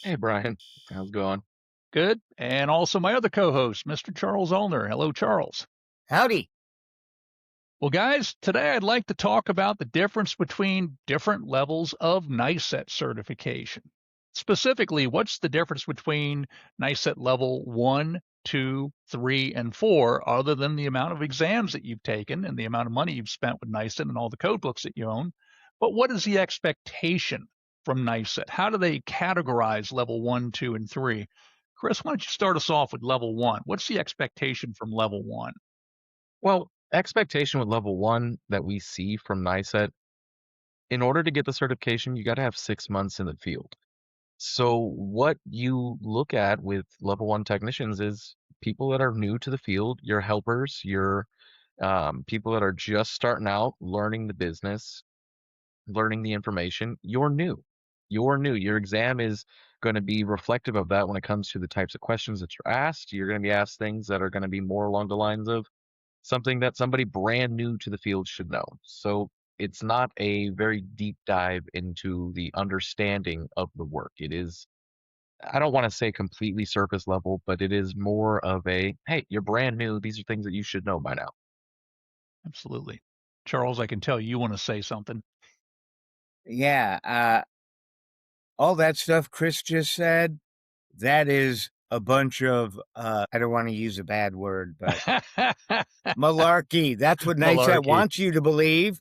Hey Brian, how's it going? Good. And also my other co-host, Mr. Charles Ulner. Hello, Charles. Howdy. Well, guys, today I'd like to talk about the difference between different levels of NICET certification. Specifically, what's the difference between NICET level 1, 2, 3, and 4, other than the amount of exams that you've taken and the amount of money you've spent with NICET and all the code books that you own? But what is the expectation from NICET? How do they categorize level 1, 2, and 3? Chris, why don't you start us off with level 1? What's the expectation from level 1? Well, expectation with level one that we see from NICET, in order to get the certification, you got to have 6 months in the field. So what you look at with level one technicians is people that are new to the field, your helpers, your people that are just starting out, learning the business, learning the information. You're new. You're new. Your exam is going to be reflective of that when it comes to the types of questions that you're asked. You're going to be asked things that are going to be more along the lines of something that somebody brand new to the field should know. So it's not a very deep dive into the understanding of the work. It is, I don't want to say completely surface level, but it is more of a, hey, you're brand new. These are things that you should know by now. Absolutely. Charles, I can tell you want to say something. Yeah, all that stuff Chris just said, that is a bunch of I don't want to use a bad word, but malarkey. That's what NICET Malarkey. wants you to believe.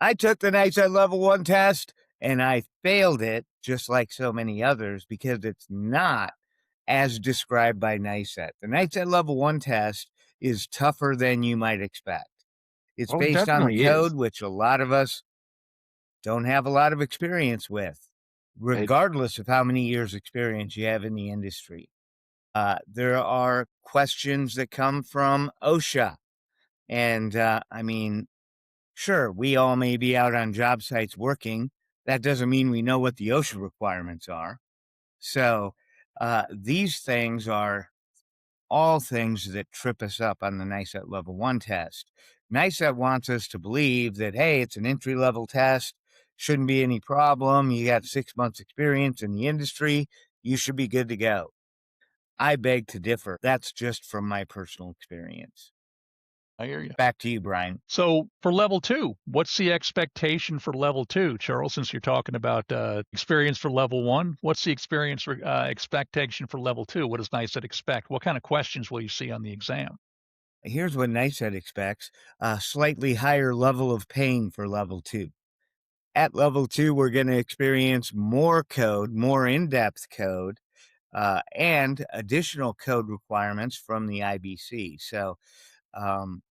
I took the NICET level 1 test and I failed it just like so many others because it's not as described by NICET. The NICET level 1 test is tougher than you might expect. It's Well, it based on the definitely is. code, which a lot of us don't have a lot of experience with, It, regardless of how many years experience you have in the industry. There are questions that come from OSHA. And I mean, sure, we all may be out on job sites working. That doesn't mean we know what the OSHA requirements are. So these things are all things that trip us up on the NICET level 1 test. NICET wants us to believe that, hey, it's an entry level test, shouldn't be any problem. You got 6 months experience in the industry, you should be good to go. I beg to differ. That's just from my personal experience. I hear you. Back to you, Brian. So for level 2, what's the expectation for level 2, Charles? Since you're talking about experience for level 1, what's the expectation for level 2? What does NICET expect? What kind of questions will you see on the exam? Here's what NICET expects: a slightly higher level of pain for level 2. At level 2, we're going to experience more code, more in depth code, and additional code requirements from the IBC. So, um,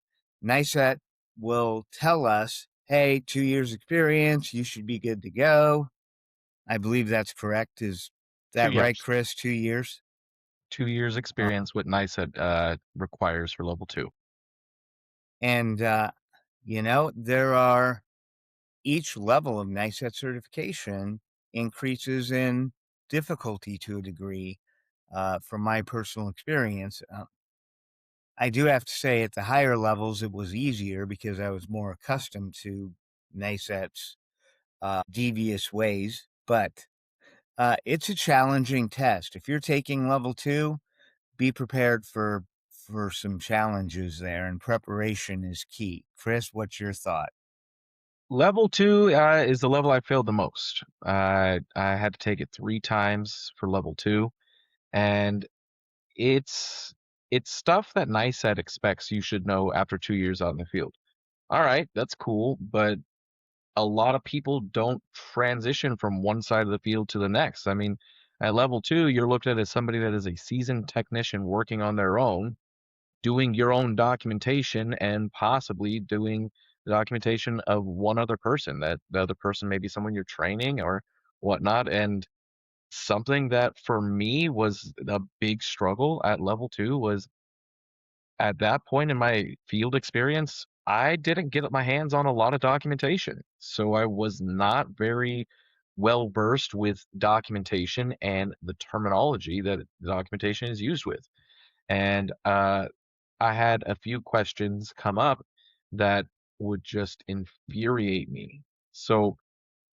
NICET will tell us, hey, 2 years experience, you should be good to go. I believe that's correct. Is Two that right, years. Chris? 2 years? 2 years Uh, experience what NICET requires for level two. and, there are each level of NICET certification increases in difficulty to a degree. From my personal experience, I do have to say at the higher levels, it was easier because I was more accustomed to NICET's devious ways, but it's a challenging test. If you're taking level 2, be prepared for some challenges there, and preparation is key. Chris, what's your thought? Level two is the level I failed the most. I had to take it 3 times for level two, and it's it's stuff that NICET expects you should know after 2 years out in the field. All right, that's cool, but a lot of people don't transition from one side of the field to the next. I mean, at level two, you're looked at as somebody that is a seasoned technician working on their own, doing your own documentation and possibly doing the documentation of one other person. That the other person may be someone you're training or whatnot. And something that for me was a big struggle at level two was at that point in my field experience, I didn't get my hands on a lot of documentation. So I was not very well versed with documentation and the terminology that the documentation is used with. And I had a few questions come up that would just infuriate me. So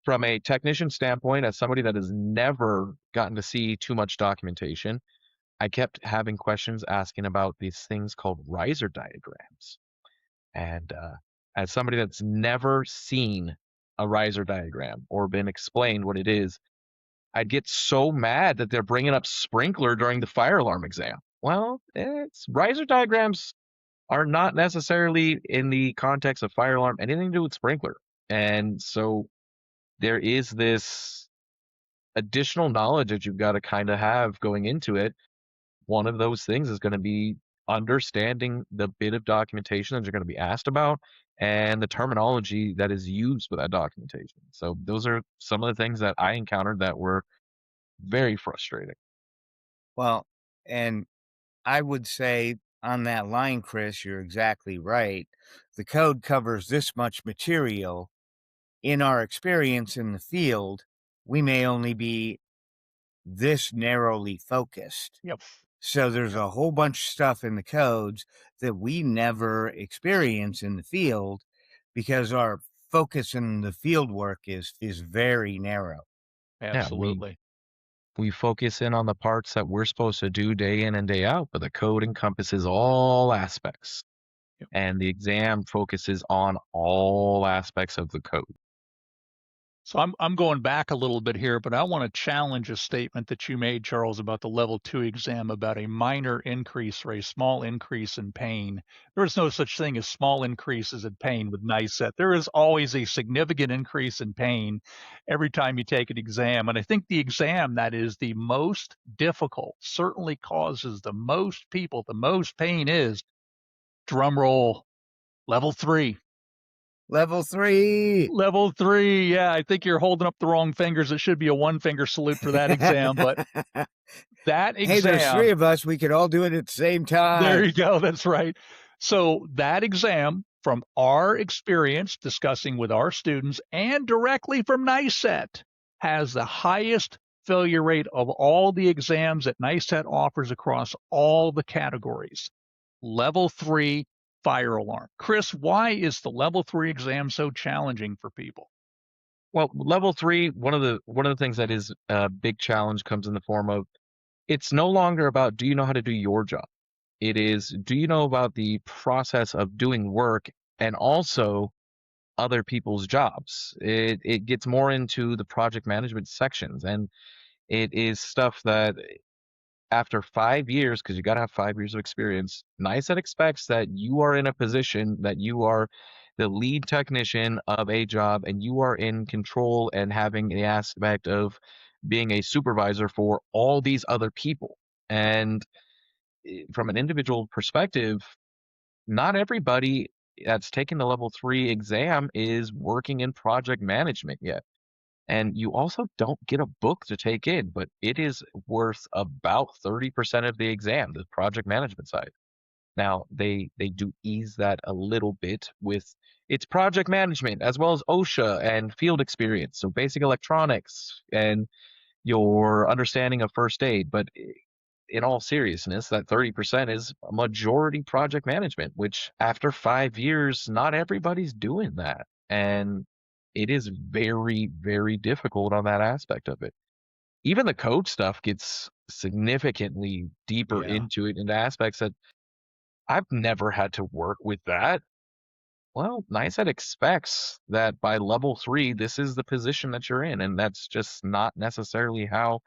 from a technician standpoint, as somebody that has never gotten to see too much documentation, I kept having questions asking about these things called riser diagrams. And as somebody that's never seen a riser diagram or been explained what it is, I'd get so mad that they're bringing up sprinkler during the fire alarm exam. Well, it's riser diagrams are not necessarily in the context of fire alarm anything to do with sprinkler. And so there is this additional knowledge that you've got to kind of have going into it. One of those things is going to be understanding the bit of documentation that you're going to be asked about and the terminology that is used with that documentation. So those are some of the things that I encountered that were very frustrating. Well, and I would say on that line, Chris, you're exactly right. The code covers this much material. In our experience in the field, we may only be this narrowly focused. Yep. So there's a whole bunch of stuff in the codes that we never experience in the field because our focus in the field work is very narrow. Yeah, Absolutely. we focus in on the parts that we're supposed to do day in and day out, but the code encompasses all aspects. Yep. And the exam focuses on all aspects of the code. So I'm going back a little bit here, but I want to challenge a statement that you made, Charles, about the level 2 exam, about a minor increase or a small increase in pain. There is no such thing as small increases in pain with NICET. There is always a significant increase in pain every time you take an exam. And I think the exam that is the most difficult, certainly causes the most people, the most pain, is, drum roll, level 3. Level 3. Level 3, yeah, I think you're holding up the wrong fingers. It should be a one-finger salute for that exam, but that Hey, there's 3 exam, of us. We could all do it at the same there time. you go, that's right. So that exam, from our experience discussing with our students and directly from NICET, has the highest failure rate of all the exams that NICET offers across all the categories. Level 3 fire alarm. Chris, why is the level 3 exam so challenging for people? Well, level 3, one of the things that is a big challenge comes in the form of it's no longer about do you know how to do your job. It is do you know about the process of doing work and also other people's jobs. It gets more into the project management sections, and it is stuff that after 5 years, because you got to have 5 years of experience, NICET expects that you are in a position that you are the lead technician of a job and you are in control and having the aspect of being a supervisor for all these other people. And from an individual perspective, not everybody that's taking the level 3 exam is working in project management yet. And you also don't get a book to take in, but it is worth about 30% of the exam, the project management side. Now, they do ease that a little bit with its project management as well as OSHA and field experience, so basic electronics and your understanding of first aid. But in all seriousness, that 30% is a majority project management, which after 5 years, not everybody's doing that. And it is very, very difficult on that aspect of it. Even the code stuff gets significantly deeper Yeah. into it, into aspects that I've never had to work with that. Well, NICET expects that by level 3, this is the position that you're in, and that's just not necessarily how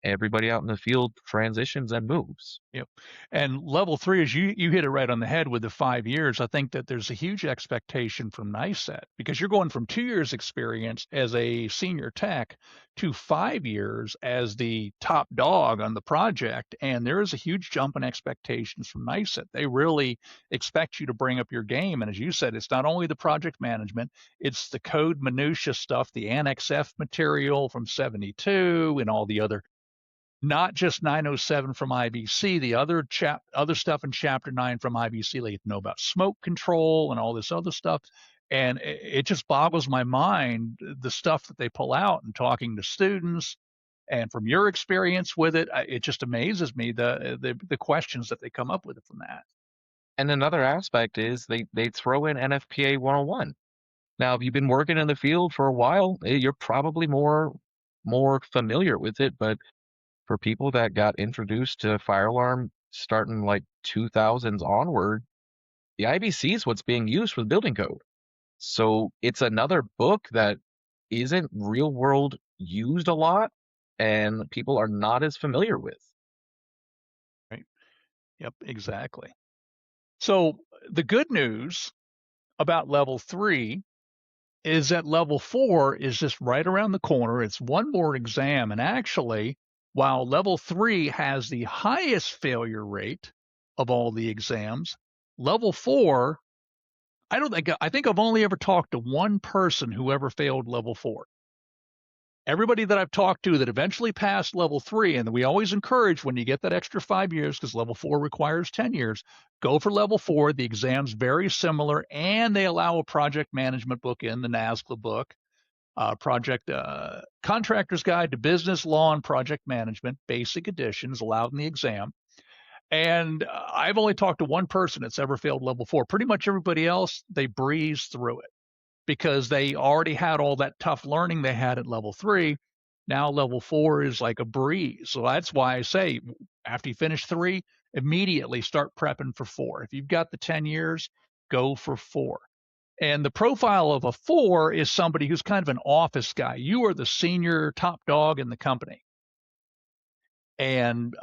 everybody out in the field transitions and moves. Yep. And level 3 is, you hit it right on the head with the 5 years. I think that there's a huge expectation from NICET because you're going from 2 years experience as a senior tech to 5 years as the top dog on the project. And there is a huge jump in expectations from NICET. They really expect you to bring up your game. And as you said, it's not only the project management, it's the code minutia stuff, the Annex F material from 72 and all the other, not just 907 from IBC, the other stuff in Chapter 9 from IBC, like know about smoke control and all this other stuff. And it just boggles my mind, the stuff that they pull out and talking to students. And from your experience with it, it just amazes me the questions that they come up with from that. And another aspect is they throw in NFPA 101. Now, if you've been working in the field for a while, you're probably more familiar with it. But for people that got introduced to fire alarm starting like 2000s onward, the IBC is what's being used for the building code. So it's another book that isn't real world used a lot and people are not as familiar with. Right. Yep, exactly. So the good news about level 3 is that level 4 is just right around the corner. It's one more exam. And actually, while level 3 has the highest failure rate of all the exams, level 4, I think I've only ever talked to one person who ever failed level 4. Everybody that I've talked to that eventually passed level 3, and we always encourage when you get that extra 5 years, because level 4 requires 10 years, go for level 4. The exam's very similar, and they allow a project management book in the NASCLA book, project contractor's guide to business law and project management, basic editions allowed in the exam. And I've only talked to one person that's ever failed level 4. Pretty much everybody else, they breeze through it because they already had all that tough learning they had at level 3. Now level 4 is like a breeze. So that's why I say after you finish 3, immediately start prepping for 4. If you've got the 10 years, go for 4. And the profile of a 4 is somebody who's kind of an office guy. You are the senior top dog in the company. And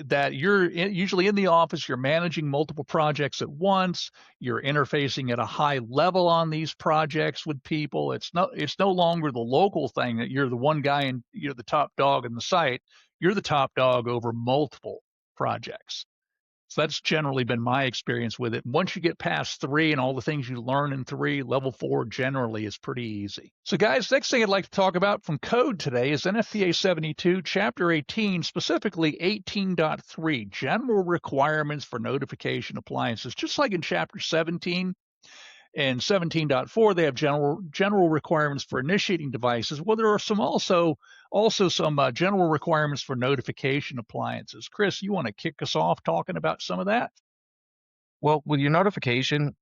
that you're usually in the office, you're managing multiple projects at once, you're interfacing at a high level on these projects with people. It's no longer the local thing that you're the one guy and you're the top dog in the site. You're the top dog over multiple projects. So that's generally been my experience with it. Once you get past 3 and all the things you learn in 3, level 4 generally is pretty easy. So guys, next thing I'd like to talk about from code today is NFPA 72, Chapter 18, specifically 18.3, General Requirements for Notification Appliances. Just like in Chapter 17, and 17.4, they have general requirements for initiating devices. Well, there are also some general requirements for notification appliances. Chris, you want to kick us off talking about some of that? Well, with your notification,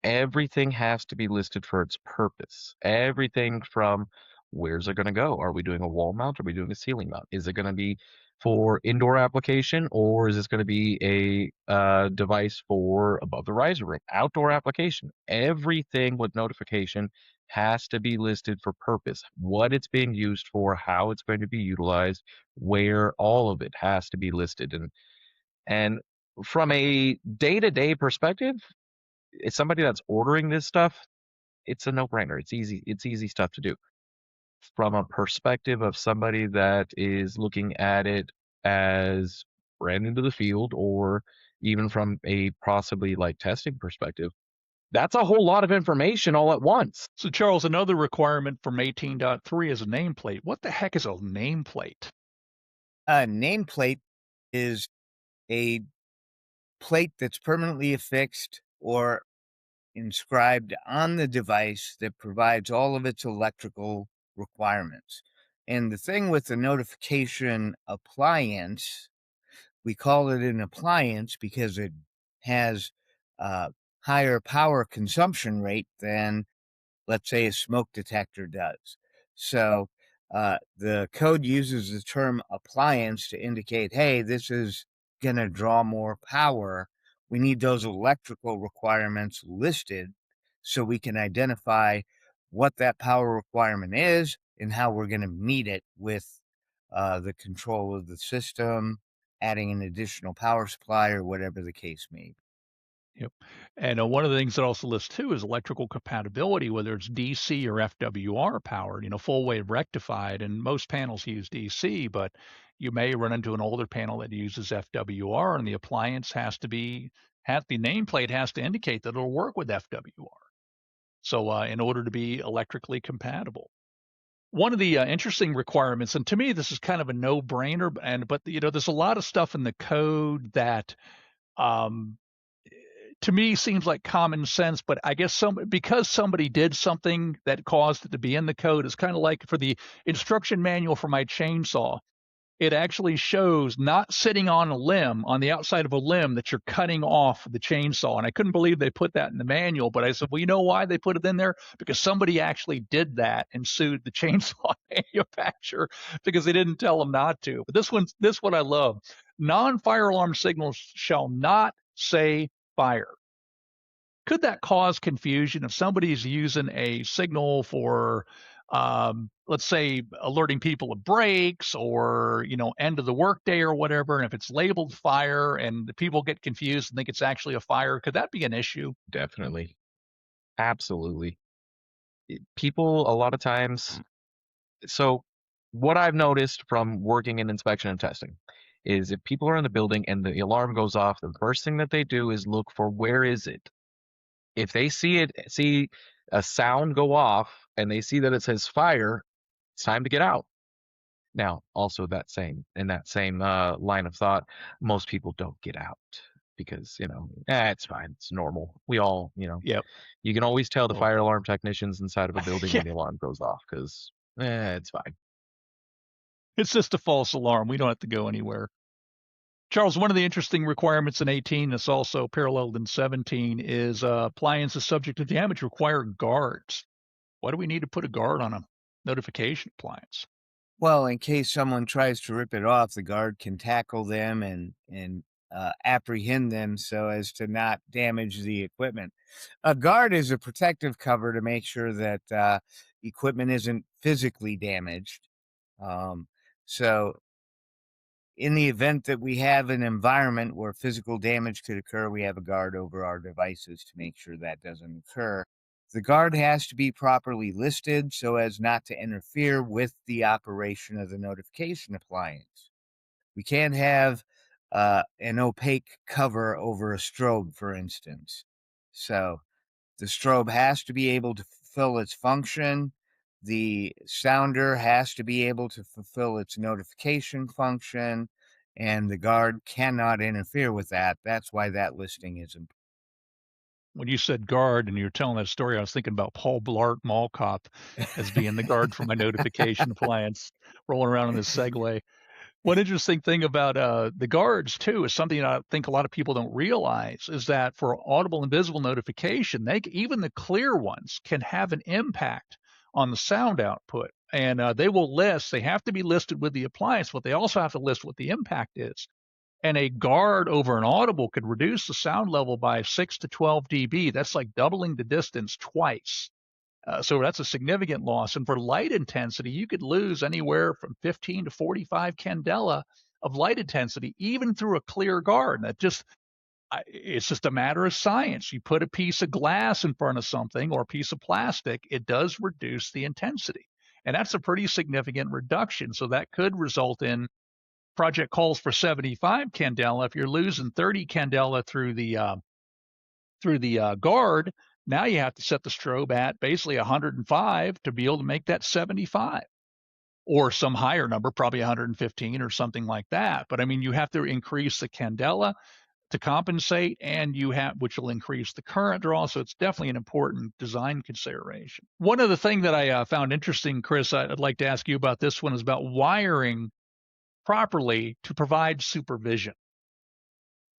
everything has to be listed for its purpose. Everything from where's it going to go? Are we doing a wall mount? Are we doing a ceiling mount? Is it going to be for indoor application or is this going to be a device for above the riser room? Outdoor application. Everything with notification has to be listed for purpose. What it's being used for, how it's going to be utilized, where all of it has to be listed. And from a day-to-day perspective, it's somebody that's ordering this stuff, it's a no-brainer. It's easy. It's easy stuff to do. From a perspective of somebody that is looking at it as brand into the field, or even from a possibly like testing perspective, that's a whole lot of information all at once. So, Charles, another requirement from 18.3 is a nameplate. What the heck is a nameplate? A nameplate is a plate that's permanently affixed or inscribed on the device that provides all of its electrical requirements. And the thing with the notification appliance, we call it an appliance because it has a higher power consumption rate than, let's say, a smoke detector does. So the code uses the term appliance to indicate, hey, this is going to draw more power. We need those electrical requirements listed so we can identify what that power requirement is and how we're going to meet it with the control of the system, adding an additional power supply, or whatever the case may be. Yep. And one of the things that also lists too is electrical compatibility, whether it's DC or FWR powered, full wave rectified. And most panels use DC, but you may run into an older panel that uses FWR, and the appliance the nameplate has to indicate that it'll work with FWR. So in order to be electrically compatible. One of the interesting requirements, and to me this is kind of a no-brainer, but there's a lot of stuff in the code that um, to me seems like common sense, but I guess because somebody did something that caused it to be in the code, it's kind of like for the instruction manual for my chainsaw. it actually shows not sitting on a limb, on the outside of a limb, that you're cutting off the chainsaw. And I couldn't believe they put that in the manual, but I said, well, you know why they put it in there? Because somebody actually did that and sued the chainsaw manufacturer because they didn't tell them not to. But this one I love. Non-fire alarm signals shall not say fire. Could that cause confusion if somebody's using a signal for, let's say, alerting people of breaks or end of the workday or whatever, and if it's labeled fire and the people get confused and think it's actually a fire, could that be an issue? Definitely. Absolutely. People a lot of times, so what I've noticed from working in inspection and testing is if people are in the building and the alarm goes off, the first thing that they do is look for where is it. If they see a sound go off and they see that it says fire, it's time to get out. Now, also that same line of thought, most people don't get out because, it's fine. It's normal. We all, Yep. you can always tell the Oh, fire alarm technicians inside of a building yeah. when the alarm goes off because, it's fine. It's just a false alarm. We don't have to go anywhere. Charles, one of the interesting requirements in 18 that's also paralleled in 17 is appliances subject to damage require guards. Why do we need to put a guard on a notification appliance? Well, in case someone tries to rip it off, the guard can tackle them and apprehend them so as to not damage the equipment. A guard is a protective cover to make sure that equipment isn't physically damaged. Um, so, in the event that we have an environment where physical damage could occur, we have a guard over our devices to make sure that doesn't occur. The guard has to be properly listed so as not to interfere with the operation of the notification appliance. We can't have an opaque cover over a strobe, for instance. So the strobe has to be able to fulfill its function. The sounder has to be able to fulfill its notification function, and the guard cannot interfere with that. That's why that listing is important. When you said guard and you were telling that story, I was thinking about Paul Blart Mall Cop as being the guard for my notification appliance, rolling around in this Segway. One interesting thing about the guards too is something I think a lot of people don't realize is that for audible and visible notification, even the clear ones can have an impact on the sound output. And they will list, they have to be listed with the appliance, but they also have to list what the impact is. And a guard over an audible could reduce the sound level by 6 to 12 dB. That's like doubling the distance twice. So that's a significant loss. And for light intensity, you could lose anywhere from 15 to 45 candela of light intensity, even through a clear guard. It's just a matter of science. You put a piece of glass in front of something or a piece of plastic, it does reduce the intensity. And that's a pretty significant reduction. So that could result in project calls for 75 candela. If you're losing 30 candela through the guard, now you have to set the strobe at basically 105 to be able to make that 75 or some higher number, probably 115 or something like that. But I mean, you have to increase the candela to compensate, and which will increase the current draw. So it's definitely an important design consideration. One other thing that I found interesting, Chris, I'd like to ask you about this one is about wiring properly to provide supervision.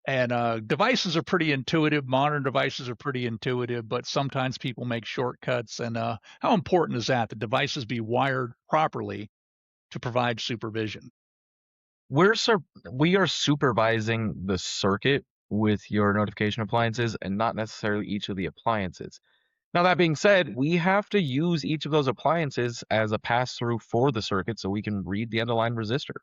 And devices are pretty intuitive. Modern devices are pretty intuitive, but sometimes people make shortcuts. And how important is that? The devices be wired properly to provide supervision. We are supervising the circuit with your notification appliances and not necessarily each of the appliances. Now, that being said, we have to use each of those appliances as a pass through for the circuit so we can read the underlying resistor.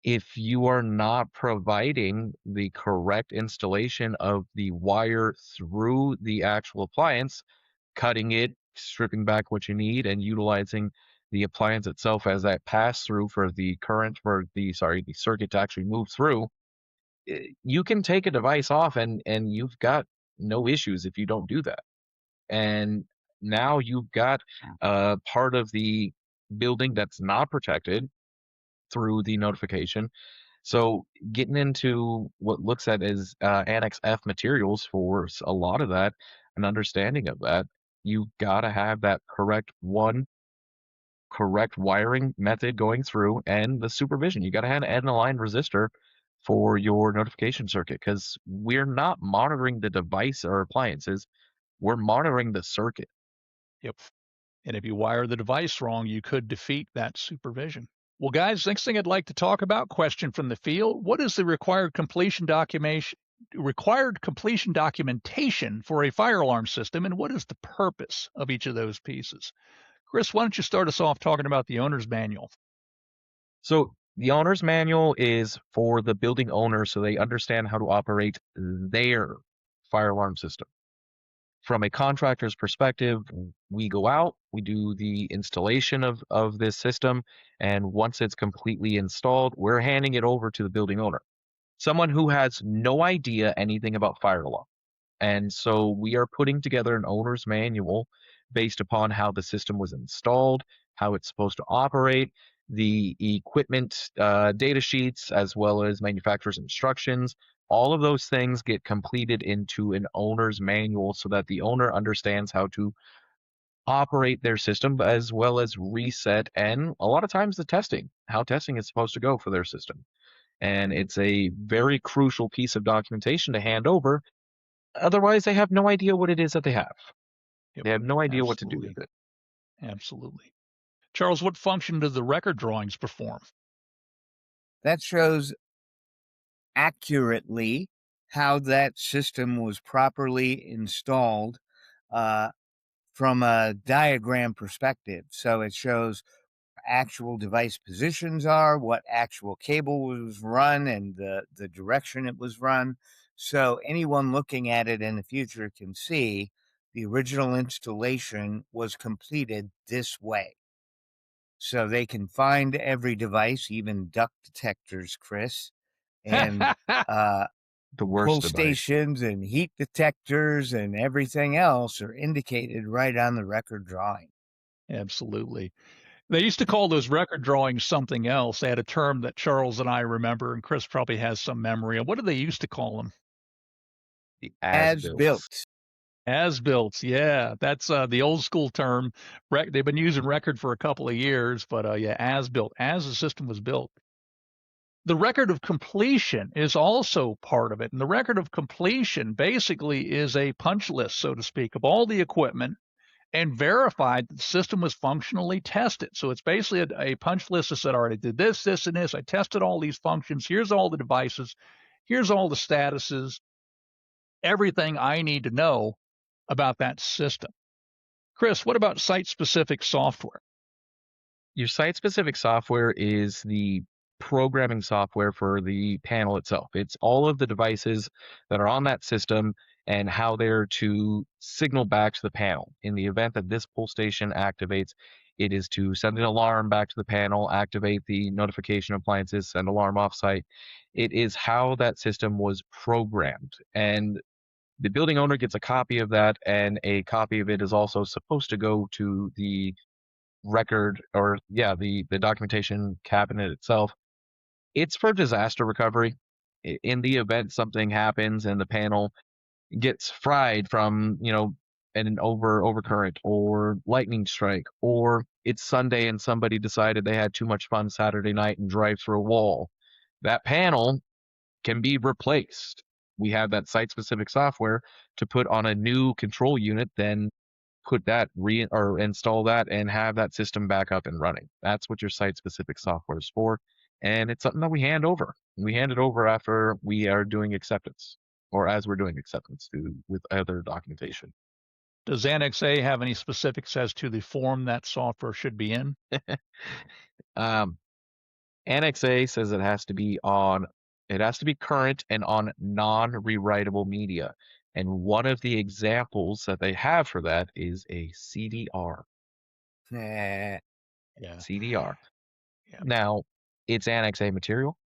If you are not providing the correct installation of the wire through the actual appliance, cutting it, stripping back what you need, and utilizing the appliance itself as that pass through for the current for the circuit to actually move through, you can take a device off and you've got no issues if you don't do that. And now you've got part of the building that's not protected through the notification. So getting into what looks at as Annex F materials for a lot of that, an understanding of that, you gotta have that correct one correct wiring method going through, and the supervision. You got to have an aligned resistor for your notification circuit because we're not monitoring the device or appliances, we're monitoring the circuit. Yep. And if you wire the device wrong, you could defeat that supervision. Well, guys, next thing I'd like to talk about, question from the field. What is the required completion documentation for a fire alarm system, and what is the purpose of each of those pieces? Chris, why don't you start us off talking about the owner's manual? So the owner's manual is for the building owner so they understand how to operate their fire alarm system. From a contractor's perspective, we go out, we do the installation of this system, and once it's completely installed, we're handing it over to the building owner, someone who has no idea anything about fire alarm. And so we are putting together an owner's manual based upon how the system was installed, how it's supposed to operate, the equipment data sheets, as well as manufacturer's instructions. All of those things get completed into an owner's manual so that the owner understands how to operate their system as well as reset and a lot of times the testing, how testing is supposed to go for their system. And it's a very crucial piece of documentation to hand over. Otherwise, they have no idea what it is that they have. Yep, They have no idea what to do absolutely. with it. Absolutely. Charles, what function do the record drawings perform? That shows accurately how that system was properly installed uh, from a diagram perspective. So it shows actual device positions are, what actual cable was run, and the direction it was run. So anyone looking at it in the future can see the original installation was completed this way. So they can find every device, even duct detectors, Chris, and uh, The worst pull device. stations and heat detectors and everything else are indicated right on the record drawing. Absolutely. They used to call those record drawings something else. They had a term that Charles and I remember, and Chris probably has some memory of. What did they used to call them? The as As builts. built. As-built. Yeah, that's the old school term. They've been using record for a couple of years, but yeah, as-built, as the system was built. The record of completion is also part of it. And the record of completion basically is a punch list, so to speak, of all the equipment and verified that the system was functionally tested. So it's basically a punch list that said, all right, I did this, this, and this. I tested all these functions. Here's all the devices. Here's all the statuses, everything I need to know about that system. Chris, what about site-specific software? Your site-specific software is the programming software for the panel itself. It's all of the devices that are on that system and how they're to signal back to the panel. In the event that this pull station activates, it is to send an alarm back to the panel, activate the notification appliances, send alarm offsite. It is how that system was programmed. And the building owner gets a copy of that, and a copy of it is also supposed to go to the record or yeah the documentation cabinet itself. It's for disaster recovery. In the event something happens and the panel gets fried from an overcurrent or lightning strike, or it's Sunday and somebody decided they had too much fun Saturday night and drive through a wall, that panel can be replaced. We have that site specific software to put on a new control unit, then put that or install that and have that system back up and running. That's what your site specific software is for. And it's something that we hand over. We hand it over after we are doing acceptance or as we're doing acceptance with other documentation. Does Annex A have any specifics as to the form that software should be in? um, Annex A says it has to be current and on non-rewritable media. And one of the examples that they have for that is a CDR. Eh, Yeah. CDR. Yeah. Now, it's Annex A material.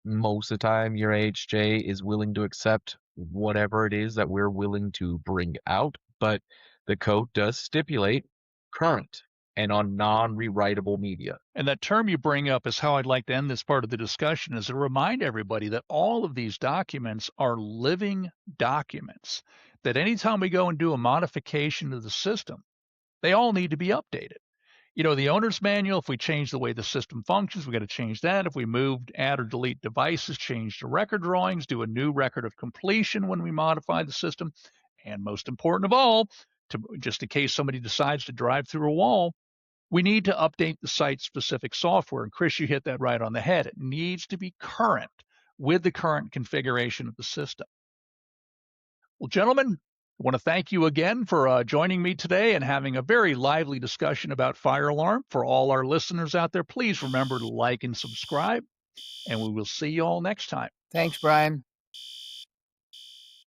Most of the time, your AHJ is willing to accept whatever it is that we're willing to bring out, but the code does stipulate current and on non-rewritable media. And that term you bring up is how I'd like to end this part of the discussion, is to remind everybody that all of these documents are living documents, that anytime we go and do a modification to the system, they all need to be updated. The owner's manual, if we change the way the system functions, we got to change that. If we moved, add, or delete devices, change the record drawings, do a new record of completion when we modify the system. And most important of all, just in case somebody decides to drive through a wall, we need to update the site-specific software. And Chris, you hit that right on the head. It needs to be current with the current configuration of the system. Well, gentlemen, I want to thank you again for joining me today and having a very lively discussion about fire alarm. For all our listeners out there, please remember to like and subscribe, and we will see you all next time. Thanks, Bryan.